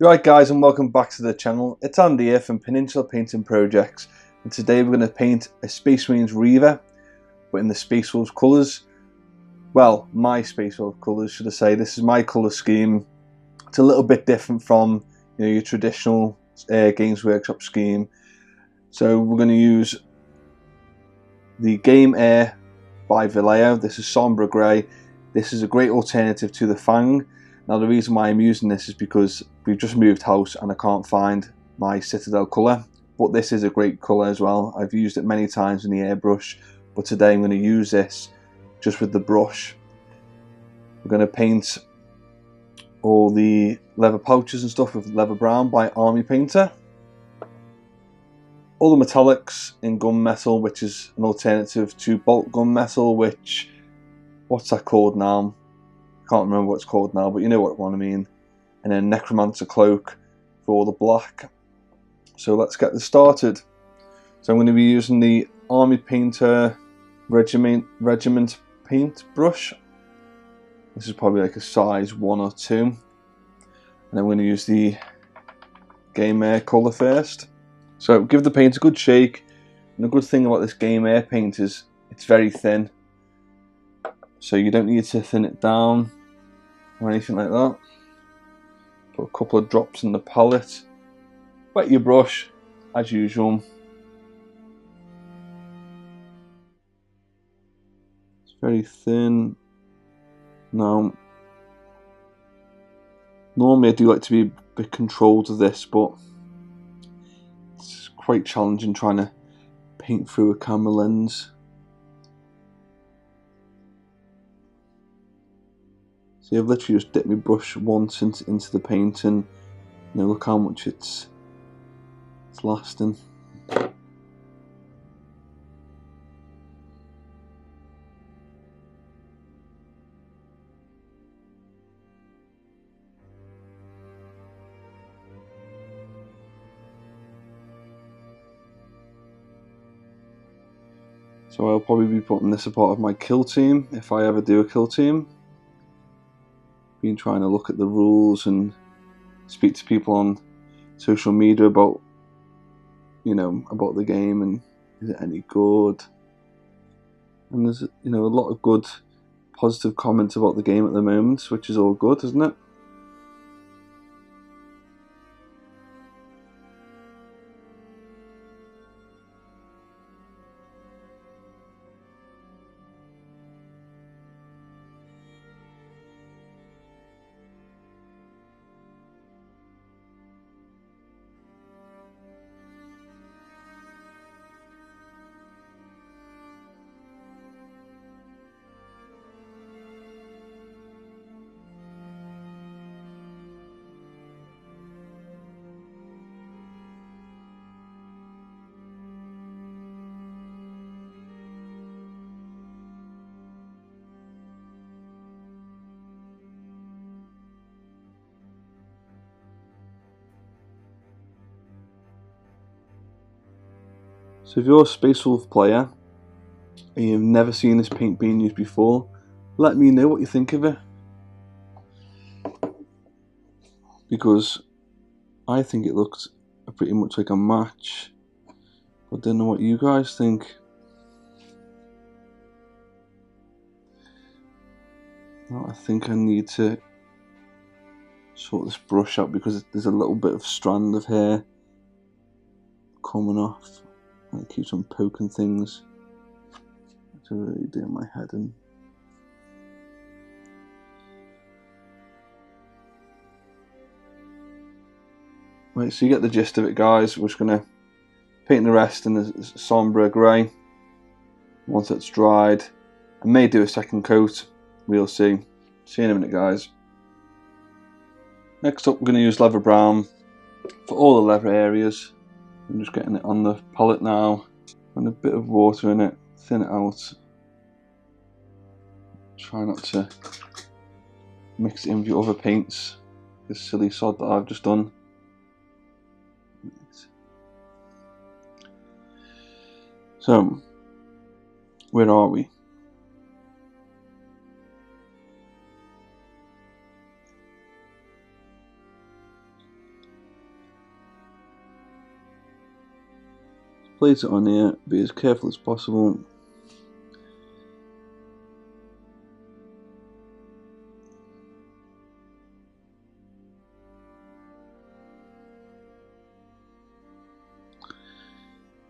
Right guys, and welcome back to the channel. It's Andy here from Peninsula Painting Projects, and today we're going to paint a Space Marines Reaver, but in the Space Wolves colours. Well, my Space Wolf colours, should I say. This is my colour scheme. It's a little bit different from your traditional Games Workshop scheme. So we're going to use the Game Air by Vallejo. This is Sombre Grey. This is a great alternative to the Fang. Now the reason why I'm using this is because we've just moved house and I can't find my Citadel colour, but this is a great colour as well. I've used it many times in the airbrush, but today I'm going to use this just with the brush. We're going to paint all the leather pouches and stuff with Leather Brown by Army Painter. All the metallics in gunmetal, which is an alternative to bolt gunmetal, which, what's that called now? Can't remember what it's called now, but you know what I mean. And then Necromancer Cloak for all the black. So let's get this started. So I'm going to be using the Army Painter Regiment paint brush. This is probably like a size 1 or 2. And I'm going to use the Game Air colour first. So give the paint a good shake. And the good thing about this Game Air paint is it's very thin. So you don't need to thin it down or anything like that. Put a couple of drops in the palette. Wet your brush as usual. It's very thin. Now, normally I do like to be a bit controlled of this, but it's quite challenging trying to paint through a camera lens. See, I've literally just dipped my brush once into the paint, and look how much it's lasting. So I'll probably be putting this as part of my kill team if I ever do a kill team. Been trying to look at the rules and speak to people on social media about about the game and is it any good, and there's a lot of good positive comments about the game at the moment, which is all good, isn't it? So if you're a Space Wolf player and you've never seen this paint being used before, let me know what you think of it, because I think it looks pretty much like a match, but I don't know what you guys think. Well, I think I need to sort this brush out because there's a little bit of strand of hair coming off. It keeps on poking things. It's really doing my head in. Right, so you get the gist of it, guys. We're just going to paint the rest in the Sombre Grey. Once it's dried, I may do a second coat. We'll see. See you in a minute, guys. Next up, we're going to use Leather Brown for all the leather areas. I'm just getting it on the palette now, and a bit of water in it, thin it out. Try not to mix it in with your other paints, this silly sod that I've just done. So, where are we? place it on here, be as careful as possible.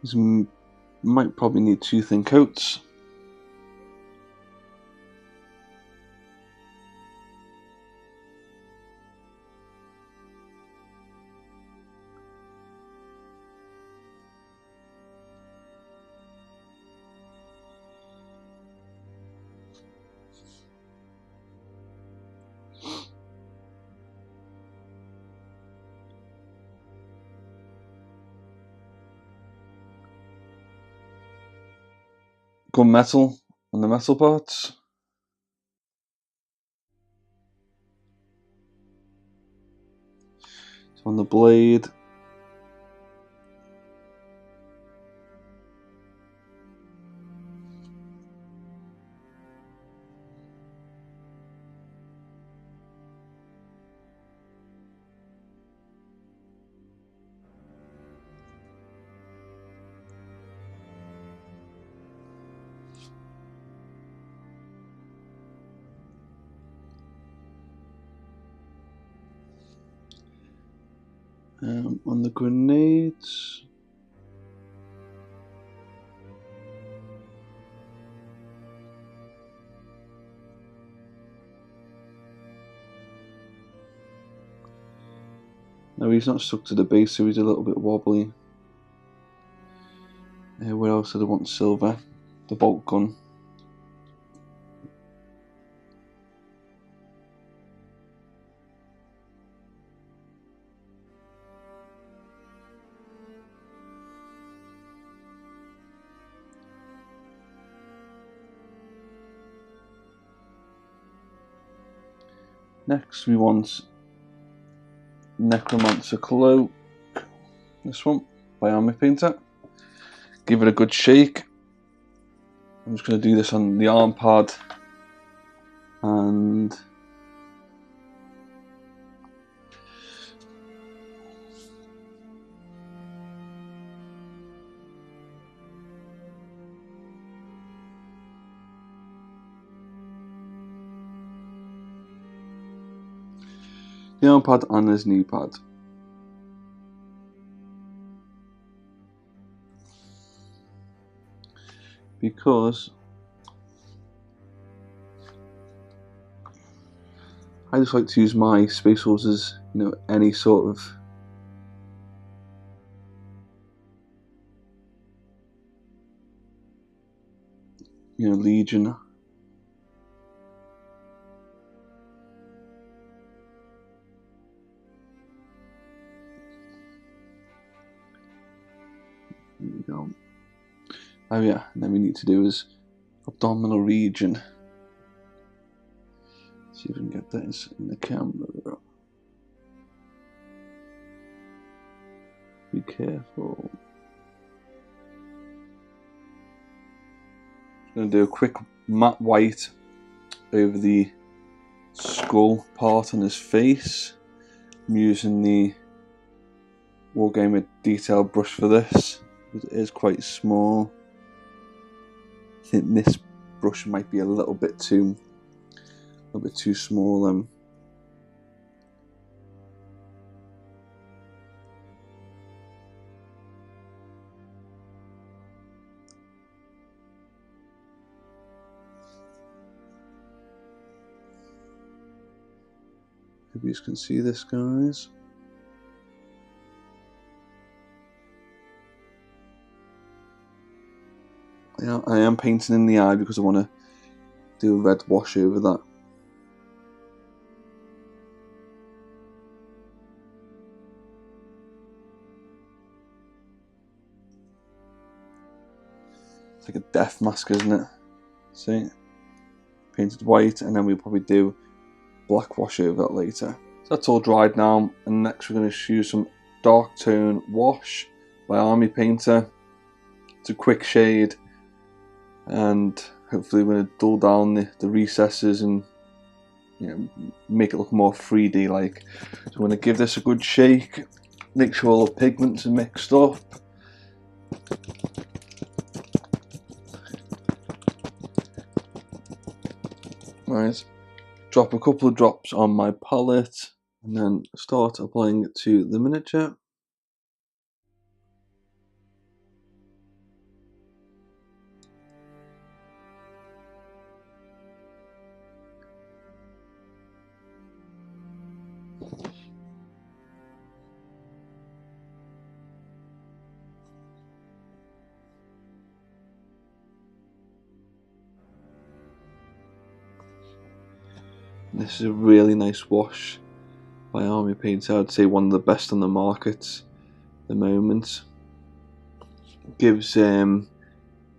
This might probably need 2 thin coats. Gun metal on the metal parts. So on the blade. On the grenades. No, he's not stuck to the base, so he's a little bit wobbly. Where else did I want silver? The bolt gun. Next we want Necromancer Glow, this one, by Army Painter. Give it a good shake. I'm just going to do this on the arm pad and the arm pad and his knee pad. Because I just like to use my Space Wolves as, you know, any sort of Legion. There we go. Oh yeah, and then we need to do is Abdominal Region. See if we can get this in the camera. Be careful. I'm going to do a quick matte white over the skull part on his face. I'm using the Wargamer detail brush for this. It is quite small. I think this brush might be a little bit too small. Hope you can see this, guys. I am painting in the eye because I want to do a red wash over that. It's like a death mask, isn't it? See? Painted white, and then we'll probably do black wash over that later. So that's all dried now, and next we're going to use some dark tone wash by Army Painter. It's a quick shade, and hopefully we're going to dull down the recesses and make it look more 3D like. So we're going to give this a good shake, make sure all the pigments are mixed up. Right, drop a couple of drops on my palette and then start applying it to the miniature. This is a really nice wash by Army Paints. I'd say one of the best on the market at the moment. It gives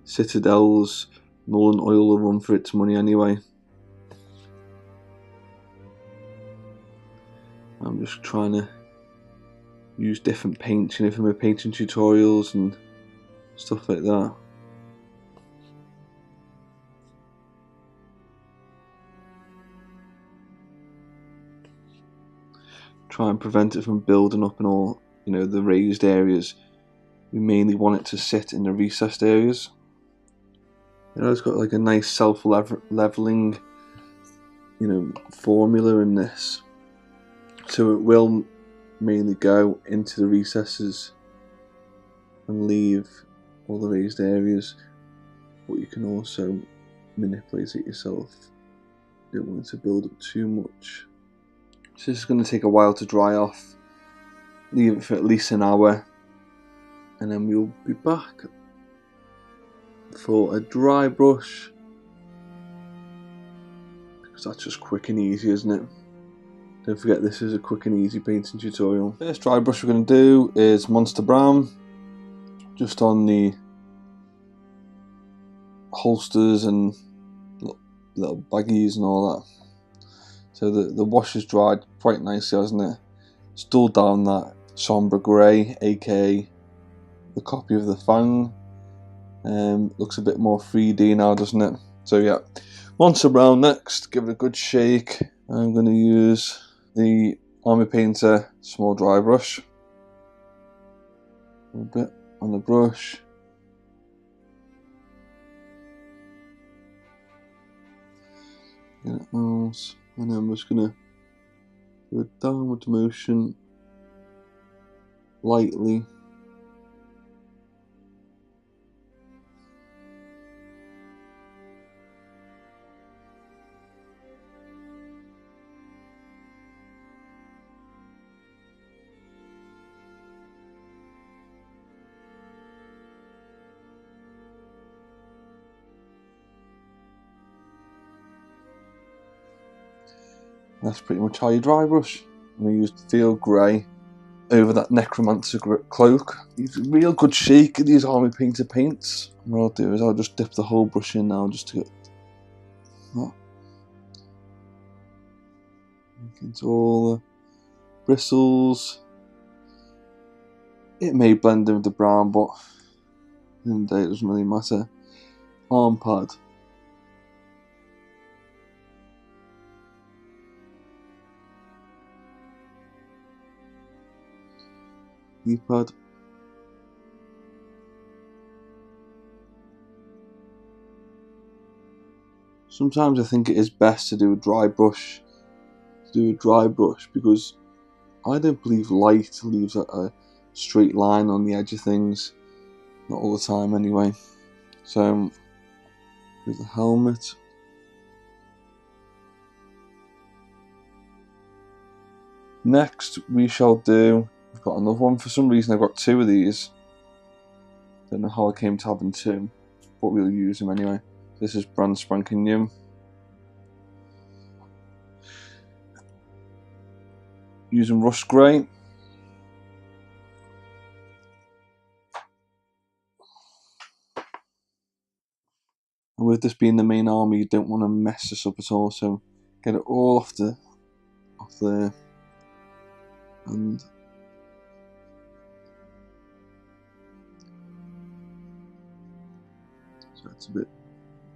Citadel's Null and Oil a run for its money anyway. I'm just trying to use different paints, you know, for my painting tutorials and stuff like that. Try and prevent it from building up in all, you know, the raised areas. We mainly want it to sit in the recessed areas. You know, it's got like a nice self-leveling, you know, formula in this, so it will mainly go into the recesses and leave all the raised areas, but you can also manipulate it yourself. You don't want it to build up too much. So this is going to take a while to dry off. Leave it for at least an hour, and then we'll be back for a dry brush, because that's just quick and easy, isn't it? Don't forget, this is a quick and easy painting tutorial. First dry brush we're going to do is Monster Brown, just on the holsters and little baggies and all that. So the wash has dried quite nicely, hasn't it? It's dulled down that sombre grey, aka the copy of the Fang. Looks a bit more 3D now, doesn't it? So yeah, Monster Brown next. Give it a good shake. I'm going to use the Army Painter small dry brush. A little bit on the brush. Get it out, and then I'm just going to do a downward motion lightly. That's pretty much how you dry brush. I'm going to use Field Grey over that Necromancer cloak. Use a real good shake of these Army Painter paints. And what I'll do is I'll just dip the whole brush in now, just to get that into all the bristles. It may blend in with the brown, but in the day it doesn't really matter. Arm pad. Knee pad. Sometimes I think it is best to do a dry brush. Because I don't believe light leaves a straight line on the edge of things. Not all the time anyway. So with the helmet. Next we shall do, I've got another one. For some reason I've got two of these. Don't know how I came to having two, but we'll use them anyway. This is brand spanking new. Using Rust Grey. And with this being the main army, you don't want to mess this up at all, so get it all off there, and so that's a bit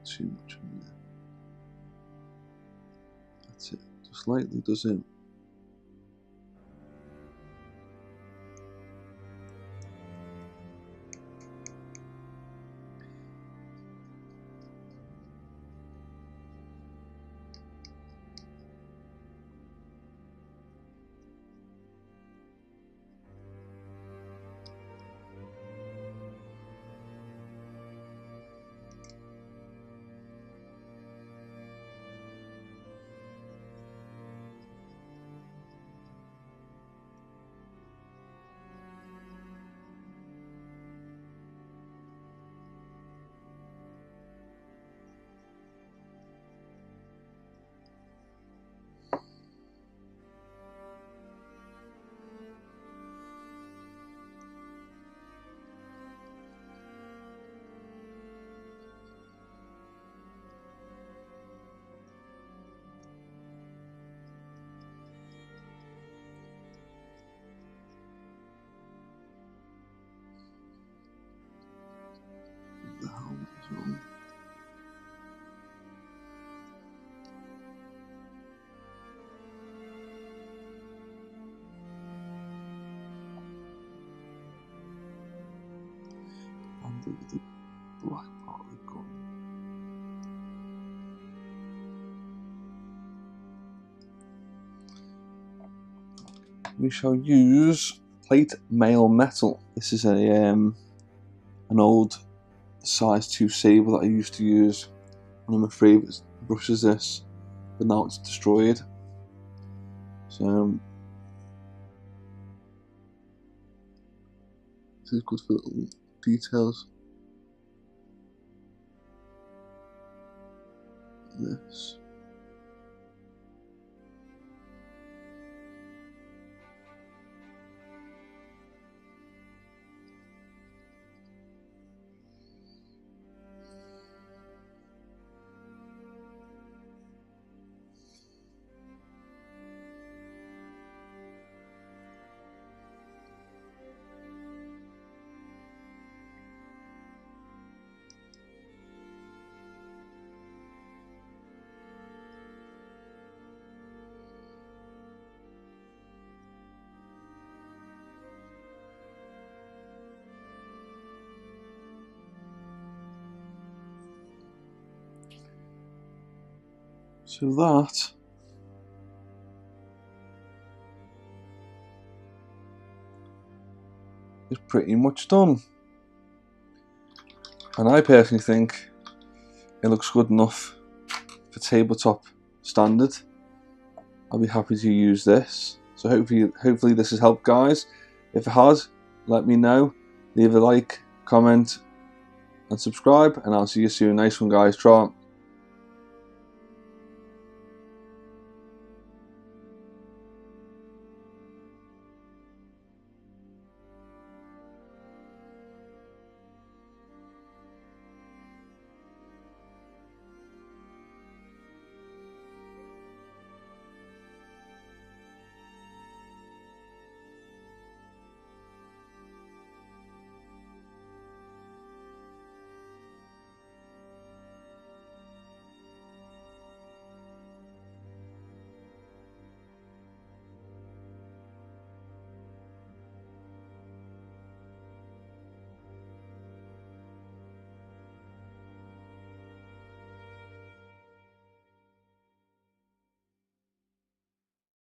too much in there. That's it, just lightly does it. the black part of the gun. We shall use plate mail metal. This is a an old size 2 saber that I used to use. One of my favourite brushes, this, but now it's destroyed. So this is good for little details. This. So that is pretty much done, and I personally think it looks good enough for tabletop standard. I'll be happy to use this. So hopefully this has helped, guys. If it has, let me know. Leave a like, comment and subscribe, and I'll see you soon. Nice one, guys. Try.